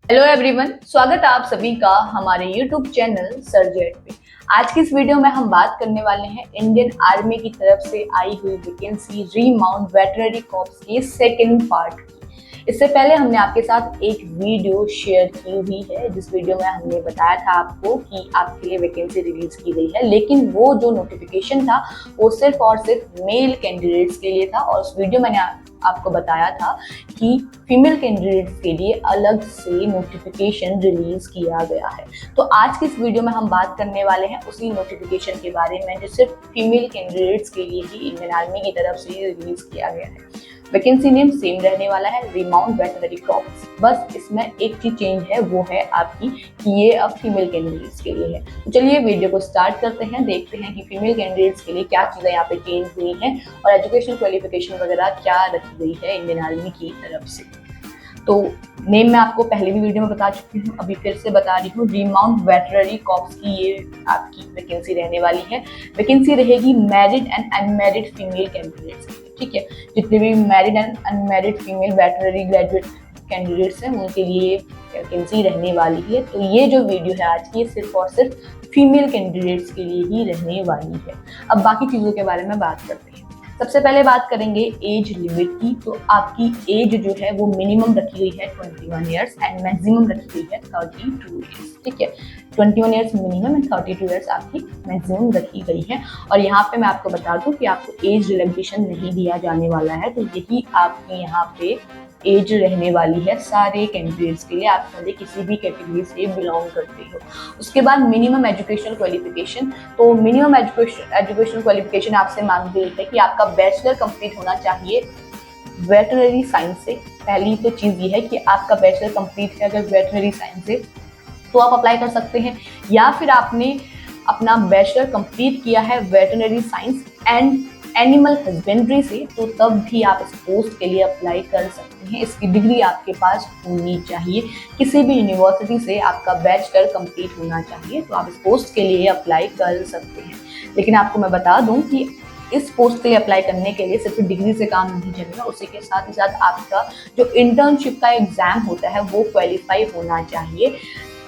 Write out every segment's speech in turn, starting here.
Hello everyone, स्वागत है आप सभी का हमारे यूट्यूब चैनल सर्जेट पे। आज की इस वीडियो में हम बात करने वाले हैं इंडियन आर्मी की तरफ से आई हुई वैकेंसी रीमाउंट वेटरनरी कॉर्प्स के सेकंड पार्ट की। इससे पहले हमने आपके साथ एक वीडियो शेयर की हुई है, जिस वीडियो में हमने बताया था आपको कि आपके लिए वैकेंसी रिलीज की गई है, लेकिन वो जो नोटिफिकेशन था वो सिर्फ और सिर्फ मेल कैंडिडेट्स के लिए था। और उस वीडियो मैंने आपको बताया था कि फीमेल कैंडिडेट्स के लिए अलग से नोटिफिकेशन रिलीज किया गया है। तो आज की इस वीडियो में हम बात करने वाले हैं उसी नोटिफिकेशन के बारे में जो सिर्फ फीमेल कैंडिडेट्स के लिए ही इंडियन आर्मी की तरफ से रिलीज किया गया है। वैकेंसी नेम सेम रहने वाला है, रिमाउंट वेटरनरी कॉर्प्स। बस इसमें एक चीज चेंज है, वो है आपकी कि ये अब फीमेल कैंडिडेट्स के लिए है। तो चलिए वीडियो को स्टार्ट करते हैं, देखते हैं कि फीमेल कैंडिडेट्स के लिए क्या चीजें यहाँ पे चेंज हुई हैं और एजुकेशन क्वालिफिकेशन वगैरह क्या रखी गई है इंडियन आर्मी की तरफ से। तो नेम मैं आपको पहले भी वीडियो में बता चुकी हूँ, अभी फिर से बता रही हूँ। रिमाउंट वेटरनरी कॉर्प्स की ये आपकी वैकेंसी रहने वाली है। वैकेंसी रहेगी married and unmarried female candidates के लिए, ठीक है। जितने भी married and unmarried female veterinary graduate candidates हैं उनके लिए वैकेंसी रहने वाली है। तो ये जो वीडियो है आज की, सिर्फ और सिर्फ फीमेल कैंडिडेट्स के लिए ही रहने वाली है। अब बाकी चीज़ों के बारे में बात करते हैं। सबसे पहले बात करेंगे एज लिमिट की। तो आपकी एज जो है वो मिनिमम रखी गई है 21 ईयर्स एंड मैक्सिमम रखी गई है 32 ईयर्स, ठीक है। 21 ईयर्स मिनिमम एंड 32 ईयर्स आपकी मैक्सिमम रखी गई है। और यहाँ पे मैं आपको बता दूं कि आपको एज रिलैक्सेशन नहीं दिया जाने वाला है, तो यही आपकी यहाँ पे एज रहने वाली है सारे कैंडिडेट्स के लिए, आप पहले किसी भी कैटेगरी से बिलोंग करते हो। उसके बाद मिनिमम एजुकेशन क्वालिफिकेशन। तो मिनिमम एजुकेशन क्वालिफिकेशन आपसे मांग गई है कि आपका बैचलर कंप्लीट होना चाहिए वेटरनरी साइंस से। पहली तो चीज़ ये है कि आपका बैचलर कंप्लीट है अगर वेटरनरी साइंस से तो आप अप्लाई कर सकते हैं, या फिर आपने अपना बैचलर कंप्लीट किया है veterinary science and animal husbandry से, तो तब भी आप इस पोस्ट के लिए अप्लाई कर सकते हैं। इसकी डिग्री आपके पास होनी चाहिए, किसी भी यूनिवर्सिटी से आपका बैचलर कंप्लीट होना चाहिए, तो आप इस पोस्ट के लिए अप्लाई कर सकते हैं। लेकिन आपको मैं बता दूं कि इस पोस्ट के लिए अप्लाई करने के लिए सिर्फ डिग्री से काम नहीं चलेगा, उसी के साथ ही साथ आपका जो इंटर्नशिप का एग्जाम होता है वो क्वालिफाई होना चाहिए,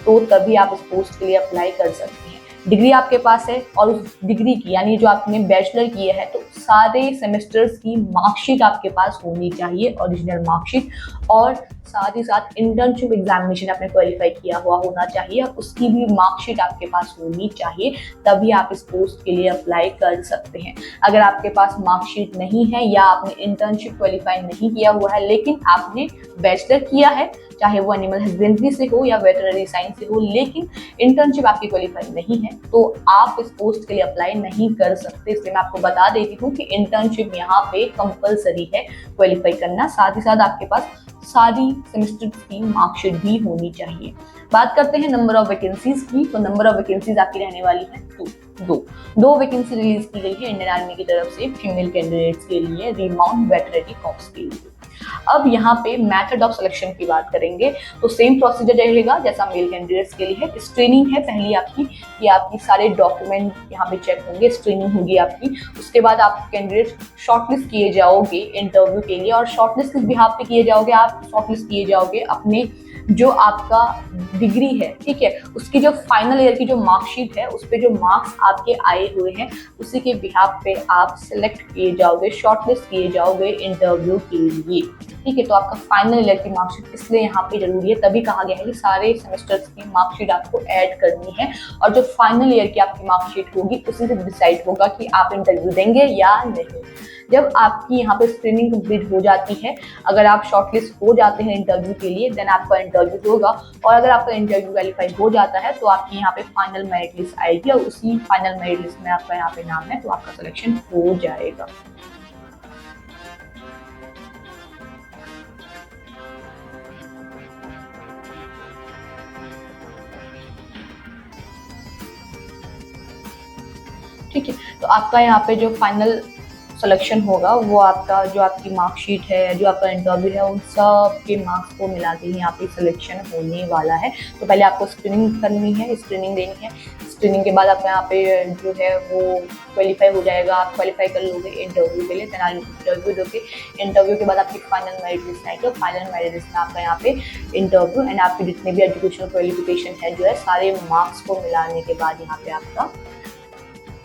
तो तभी आप इस पोस्ट के लिए अप्लाई कर सकते हैं। डिग्री आपके पास है और उस डिग्री की यानी जो आपने बैचलर किया है तो सारे सेमेस्टर्स की मार्कशीट आपके पास होनी चाहिए, ओरिजिनल मार्कशीट, और साथ ही साथ इंटर्नशिप एग्जामिनेशन आपने क्वालिफाई किया हुआ होना चाहिए, उसकी भी मार्कशीट आपके पास होनी चाहिए, तभी आप इस पोस्ट के लिए अप्लाई कर सकते हैं। अगर आपके पास मार्कशीट नहीं है या आपने इंटर्नशिप क्वालिफाई नहीं किया हुआ है लेकिन आपने बैचलर किया है, चाहे वो एनिमल हस्बेंड्री से हो या वेटरनरी साइंस से हो, लेकिन इंटर्नशिप आपकी क्वालिफाई नहीं है, तो आप इस पोस्ट के लिए अप्लाई नहीं कर सकते। इसलिए मैं आपको बता देती हूँ कि इंटर्नशिप यहाँ पे कंपलसरी है क्वालिफाई करना, साथ ही साथ आपके पास सारी सेमेस्टर की मार्कशीट भी होनी चाहिए। बात करते हैं नंबर ऑफ वैकेंसीज की। तो नंबर ऑफ वैकेंसीज आपकी रहने वाली है दो वैकेंसी रिलीज की गई है इंडियन आर्मी की तरफ से फीमेल कैंडिडेट्स के लिए रिमाउंट वेटरनरी कॉर्प्स के लिए। अब यहाँ पे मेथड ऑफ सिलेक्शन की बात करेंगे तो सेम प्रोसीजर रहेगा जैसा मेल कैंडिडेट्स के लिए है। स्क्रीनिंग है पहली आपकी, कि आपकी सारे डॉक्यूमेंट यहाँ पे चेक होंगे, स्क्रीनिंग होगी आपकी। उसके बाद आप कैंडिडेट शॉर्टलिस्ट किए जाओगे इंटरव्यू के लिए, और शॉर्टलिस्ट किस बिहाफ पे किए जाओगे, आप शॉर्टलिस्ट किए जाओगे अपने जो आपका डिग्री है, ठीक है, उसकी जो फाइनल ईयर की जो मार्कशीट है उस पर जो मार्क्स आपके आए हुए हैं उसी के बिहाफ पे आप सिलेक्ट किए जाओगे, शॉर्टलिस्ट किए जाओगे इंटरव्यू के लिए, ठीक है। तो आपका फाइनल ईयर की मार्कशीट इसलिए यहाँ पे जरूरी है, तभी कहा गया है कि सारे सेमेस्टर्स की मार्कशीट आपको ऐड करनी है, और जो फाइनल ईयर की आपकी मार्कशीट होगी उसी से डिसाइड होगा कि आप इंटरव्यू देंगे या नहीं। जब आपकी यहाँ पे स्क्रीनिंग कंप्लीट हो जाती है, अगर आप शॉर्टलिस्ट हो जाते हैं इंटरव्यू के लिए, देन आपका इंटरव्यू होगा, और अगर आपका इंटरव्यू क्वालिफाई हो जाता है तो आपकी यहाँ पे फाइनल मेरिट लिस्ट आएगी, और उसी फाइनल मेरिट लिस्ट में आपका यहाँ पे नाम है तो आपका सिलेक्शन हो जाएगा। ठीक है, तो आपका यहाँ पे जो फाइनल सिलेक्शन होगा वो आपका जो आपकी मार्कशीट है, जो आपका इंटरव्यू है, उन सब के मार्क्स को मिला के यहाँ पे सिलेक्शन होने वाला है। तो पहले आपको स्क्रीनिंग करनी है, स्क्रीनिंग देनी है। स्क्रीनिंग के बाद आपका यहाँ पे जो है वो क्वालिफाई हो जाएगा, आप क्वालिफाई कर लोगे इंटरव्यू के लिए, देन आप इंटरव्यू दोगे। इंटरव्यू के बाद आपकी फाइनल मेरिट लिस्ट आएगी और फाइनल मेरिट लिस्ट में आपका यहाँ पे इंटरव्यू एंड आपके जितने भी एजुकेशनल क्वालिफिकेशन है जो है सारे मार्क्स को मिलाने के बाद यहाँ पे आपका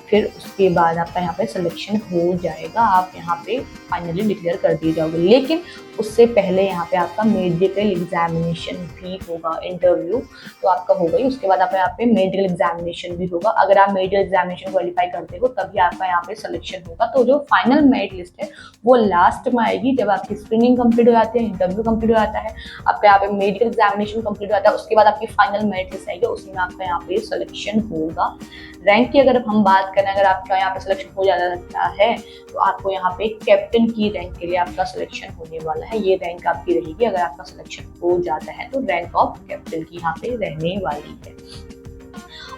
फिर उसके बाद आपका यहाँ पे सिलेक्शन हो जाएगा, आप यहाँ पे फाइनली डिक्लेयर कर दिए जाओगे। लेकिन उससे पहले यहाँ पे आपका मेडिकल एग्जामिनेशन भी होगा, इंटरव्यू तो आपका होगा ही, उसके बाद आपका यहाँ पे मेडिकल एग्जामिनेशन भी होगा। अगर आप मेडिकल एग्जामिनेशन क्वालिफाई करते हो तभी आपका यहाँ पे सिलेक्शन होगा। तो जो फाइनल मेरिट लिस्ट है वो लास्ट में आएगी, जब आपकी स्क्रीनिंग कंप्लीट हो जाती है, इंटरव्यू कंप्लीट हो जाता है, आपका यहाँ पे मेडिकल एग्जामिनेशन कंप्लीट हो जाता है, उसके बाद आपकी फाइनल मेरिट लिस्ट आएगी, उसी में आपका यहाँ पे सिलेक्शन होगा। रैंक की अगर हम बात करें, अगर आपका यहाँ पे सिलेक्शन हो जाता है तो आपको यहाँ पे कैप्टन की रैंक के लिए आपका सिलेक्शन होने वाला है। ये रैंक आपकी रहेगी अगर आपका सिलेक्शन हो जाता है तो रैंक ऑफ कैप्टन की यहाँ पे रहने वाली है।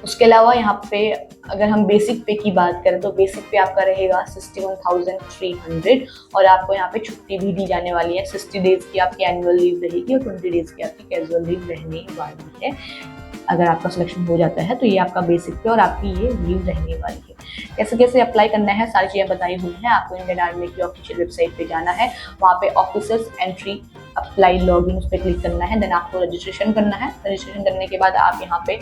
उसके अलावा यहाँ पे अगर हम बेसिक पे की बात करें तो बेसिक पे आपका रहेगा 61,300 और आपको यहाँ पे छुट्टी भी दी जाने वाली है। 60 डेज की आपकी एनुअल लीव रहेगी और 20 डेज की आपकी कैजुअल लीव रहने वाली है। अगर आपका सिलेक्शन हो जाता है तो ये आपका बेसिक पे और आपकी ये लीव रहने वाली है। कैसे कैसे अप्लाई करना है सारी चीज़ें बताई हुई हैं। आपको इंडियन आर्मी की ऑफिशियल वेबसाइट पे जाना है, वहाँ पे ऑफिसर्स एंट्री अप्लाई लॉगिन उस पर क्लिक करना है, देन आपको रजिस्ट्रेशन करना है। रजिस्ट्रेशन करने के बाद आप यहाँ पे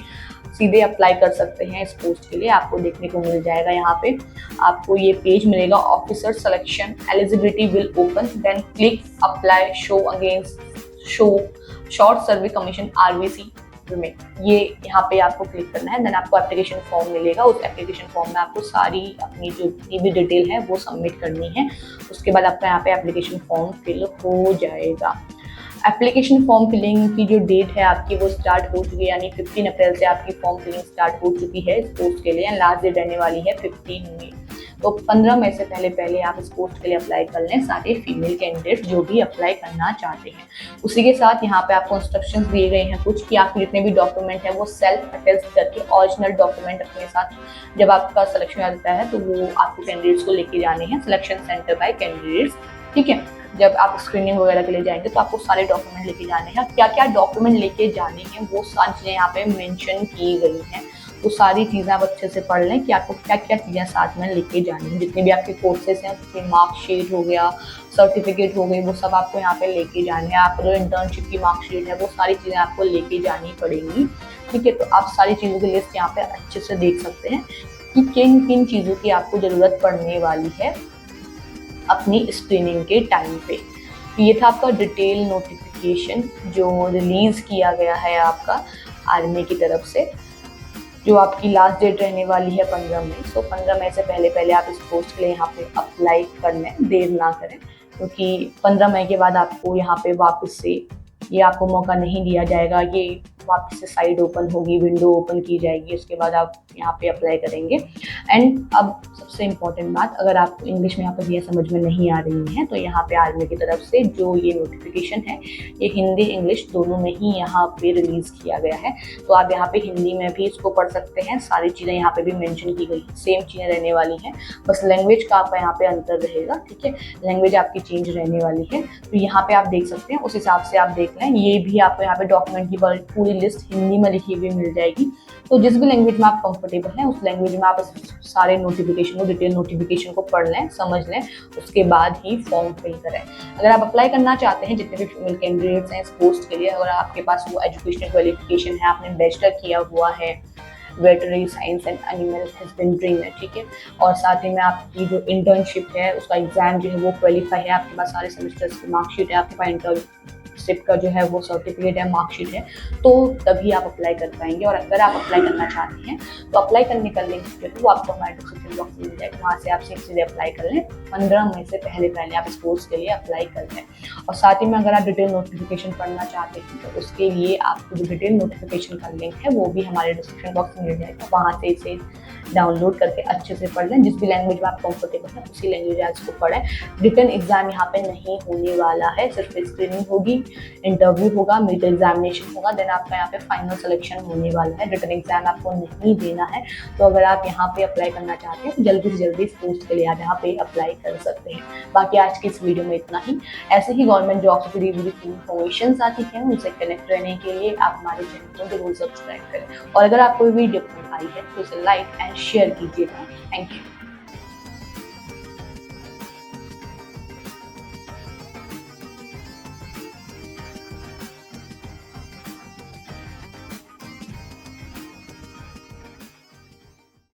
सीधे अप्लाई कर सकते हैं इस पोस्ट के लिए। आपको देखने को मिल जाएगा यहाँ पे आपको ये पेज मिलेगा, officer selection eligibility will open, then click apply show against show short service commission RVC में, ये यहाँ पे आपको क्लिक करना है। देन आपको एप्लीकेशन फॉर्म मिलेगा, उस एप्लीकेशन फॉर्म में आपको सारी अपनी जो भी डिटेल है वो सबमिट करनी है। उसके बाद आपका यहाँ पे एप्लीकेशन फॉर्म फिल हो जाएगा। एप्लीकेशन फॉर्म फिलिंग की जो डेट है आपकी वो स्टार्ट हो चुकी है, यानी 15 अप्रैल से आपकी फॉर्म फिलिंग स्टार्ट हो चुकी है इस पोस्ट के लिए। लास्ट डेट रहने वाली है 15 मई। तो 15 मई से पहले आप इस पोस्ट के लिए अप्लाई कर लें, सारे फीमेल कैंडिडेट जो भी अप्लाई करना चाहते हैं। उसी के साथ यहाँ पे आपको इंस्ट्रक्शंस दिए गए हैं कुछ कि आपके जितने भी डॉक्यूमेंट है वो सेल्फ अटेस्ट करके ओरिजिनल डॉक्यूमेंट अपने साथ जब आपका सिलेक्शन आ जाता है तो वो आपको कैंडिडेट्स को लेके जाने हैं सिलेक्शन सेंटर बाय कैंडिडेट्स। ठीक है, जब आप स्क्रीनिंग वगैरह के लिए जाएंगे तो आपको सारे डॉक्यूमेंट लेके जाने हैं। क्या क्या डॉक्यूमेंट लेके जाने हैं वो सारी चीज़ें यहाँ पे मेंशन की गई हैं, तो सारी चीज़ें आप अच्छे से पढ़ लें कि आपको क्या क्या चीज़ें साथ में लेके जानी है। जितने भी आपके कोर्सेज हैं उसके मार्कशीट हो गया, सर्टिफिकेट हो गई, वो सब आपको यहाँ पे लेके जाने हैं। आपको जो इंटर्नशिप की मार्कशीट है वो सारी चीज़ें आपको लेके जानी पड़ेंगी। ठीक है, तो आप सारी चीज़ों की लिस्ट यहाँ पे अच्छे से देख सकते हैं कि किन किन चीज़ों की आपको ज़रूरत पड़ने वाली है अपनी स्क्रीनिंग के टाइम पे। ये था आपका डिटेल नोटिफिकेशन जो रिलीज़ किया गया है आपका आर्मी की तरफ से, जो आपकी लास्ट डेट रहने वाली है 15 मई। तो 15 मई से पहले आप इस पोस्ट के लिए यहाँ पे अप्लाई कर लें, देर ना करें, क्योंकि 15 मई के बाद आपको यहाँ पे वापस से ये आपको मौका नहीं दिया जाएगा। ये वापस से साइड ओपन होगी, विंडो ओपन की जाएगी, उसके बाद आप यहाँ पे अप्लाई करेंगे। एंड अब सबसे इम्पॉर्टेंट बात, अगर आपको इंग्लिश में यहाँ पर ये समझ में नहीं आ रही है तो यहाँ पे आर्मी की तरफ से जो ये नोटिफिकेशन है ये हिंदी इंग्लिश दोनों में ही यहाँ पे रिलीज़ किया गया है। तो आप यहाँ पे हिंदी में भी इसको पढ़ सकते हैं, सारी चीज़ें यहाँ पे भी मेंशन की गई, सेम चीज़ें रहने वाली हैं, बस लैंग्वेज का आपका यहाँ पे अंतर रहेगा। ठीक है, लैंग्वेज आपकी चेंज रहने वाली है। तो यहाँ पे आप देख सकते हैं, उस हिसाब से आप देख लें। ये भी आपको यहाँ पे डॉक्यूमेंट की पूरी लिस्ट हिंदी में लिखी हुई मिल जाएगी। तो जिस भी लैंग्वेज में आप कंफर्टेबल हैं उस लैंग्वेज में आप सारे नोटिफिकेशन को, डिटेल नोटिफिकेशन को पढ़ लें, समझ लें, उसके बाद ही फॉर्म फिल करें। अगर आप अप्लाई करना चाहते हैं, जितने भी फीमेल कैंडिडेट्स हैं इस पोस्ट के लिए, अगर आपके पास वो एजुकेशनल क्वालिफिकेशन है, आपने बैचलर किया हुआ है veterinary science and animal husbandry में, ठीक है, और साथ ही में आपकी जो इंटर्नशिप है उसका एग्जाम जो है वो क्वालिफाई है, आपके पास सारे सेमेस्टर्स की मार्कशीट है, आपके पास इंटर्नशिप का जो है वो सर्टिफिकेट है, मार्कशीट है, तो तभी आप अप्लाई कर पाएंगे। और अगर आप अप्लाई करना चाहते हैं तो अप्लाई करने का लिंक जो है वो आपको हमारे डिस्क्रिप्शन बॉक्स में मिल जाएगा, वहाँ से आप सीधे अप्लाई कर लें। 15 मई से पहले आप इस कोर्स के लिए अप्लाई कर लें। और साथ ही में अगर आप डिटेल नोटिफिकेशन पढ़ना चाहते हैं तो उसके लिए आपको जो डिटेल नोटिफिकेशन का लिंक है वो भी हमारे डिस्क्रिप्शन बॉक्स में मिल जाएगा, वहाँ से इसे डाउनलोड करके अच्छे से पढ़ लें। जिस भी लैंग्वेज में आप कंफर्टेबल हैं उसी लैंग्वेज में इसको पढ़ें। रिटन एग्जाम यहाँ पे नहीं होने वाला है, सिर्फ स्क्रीनिंग होगी, इंटरव्यू होगा, मेडिकल एग्जामिनेशन होगा, देन आपका यहाँ पे फाइनल सिलेक्शन होने वाला है। रिटन एग्जाम आपको नहीं देना है। तो अगर आप यहाँ पे अप्लाई करना चाहते हैं तो जल्दी से जल्दी इस पोस्ट के लिए आप यहाँ पे अप्लाई कर सकते हैं। बाकी आज की इस वीडियो में इतना ही। ऐसे ही गवर्नमेंट जॉब से जुड़ी हुई इन्फॉर्मेशन आती है, उनसे कनेक्ट रहने के लिए आप हमारे चैनल को जरूर सब्सक्राइब करें। और अगर आपको वीडियो पसंद आई है तो इसे लाइक एंड शेयर कीजिएगा। Thank you.